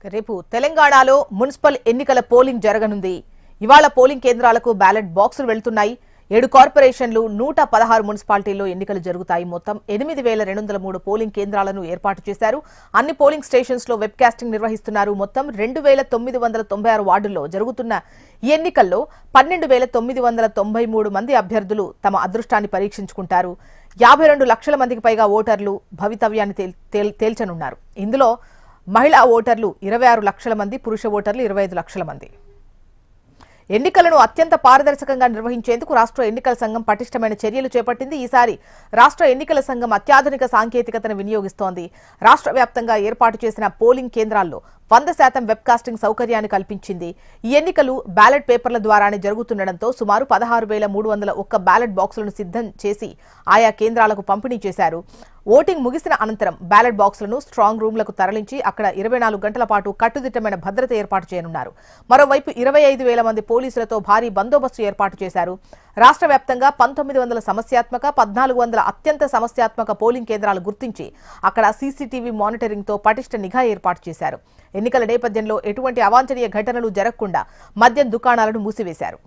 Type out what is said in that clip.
రేపు తెలంగాణలో మున్సిపల్ ఎన్నికల పోలింగ్ జరగనుంది. ఇవాళ పోలింగ్ కేంద్రాలకు బ్యాలెట్ బాక్సులు వెళ్తున్నాయి. 7 కార్పొరేషన్లు 116 మున్సిపాలిటీల్లో ఎన్నికలు జరుగుతాయి. మొత్తం 8203 పోలింగ్ కేంద్రాలను ఏర్పాటు చేశారు. అన్ని పోలింగ్ స్టేషన్స్ లో వెబ్ కాస్టింగ్ నిర్వహిస్తున్నారు. మొత్తం 2996 వార్డుల్లో జరుగుతున్న ఈ ఎన్నికల్లో 12993 మంది అభ్యర్థులు తమ అదృష్టాన్ని పరీక్షించుకుంటారు. 52 లక్షల మందికి పైగా ఓటర్లు భవితవ్యాన్ని తేల్చనున్నారు. ఇందులో మహిళా ఓటర్లు 26 లక్షల మంది, పురుష ఓటర్లు 25 లక్షల మంది. ఎన్నికలను అత్యంత పారదర్శకంగా నిర్వహించేందుకు రాష్ట్ర ఎన్నికల సంఘం పటిష్టమైన చర్యలు చేపట్టింది. ఈసారి రాష్ట్ర ఎన్నికల సంఘం అత్యాధునిక సాంకేతికతను వినియోగిస్తోంది. రాష్ట్ర వ్యాప్తంగా ఏర్పాటు చేసిన పోలింగ్ కేంద్రాల్లో 100% వెబ్ కాస్టింగ్ సౌకర్యాన్ని కల్పించింది. ఈ ఎన్నికలు బ్యాలెట్ పేపర్ల ద్వారానే జరుగుతుండటంతో సుమారు 16,301 బ్యాలెట్ బాక్సులను సిద్ధం చేసి ఆయా కేంద్రాలకు పంపిణీ చేశారు. ఓటింగ్ ముగిసిన అనంతరం బ్యాలెట్ బాక్సులను స్ట్రాంగ్ రూమ్లకు తరలించి అక్కడ 24 గంటల పాటు కట్టుదిట్టమైన భద్రత ఏర్పాటు చేయనున్నారు. మరోవైపు 25,000 మంది పోలీసులతో భారీ బందోబస్తు ఏర్పాటు చేశారు. రాష్ట్ర వ్యాప్తంగా 1900 సమస్యాత్మక, 1400 అత్యంత సమస్యాత్మక పోలింగ్ కేంద్రాలు గుర్తించి అక్కడ సీసీటీవీ మానిటరింగ్ తో పటిష్ట నిఘా ఏర్పాటు చేశారు. ఎన్నికల నేపథ్యంలో ఎటువంటి అవాంఛనీయ ఘటనలు జరగకుండా మద్యం దుకాణాలను మూసివేశారు.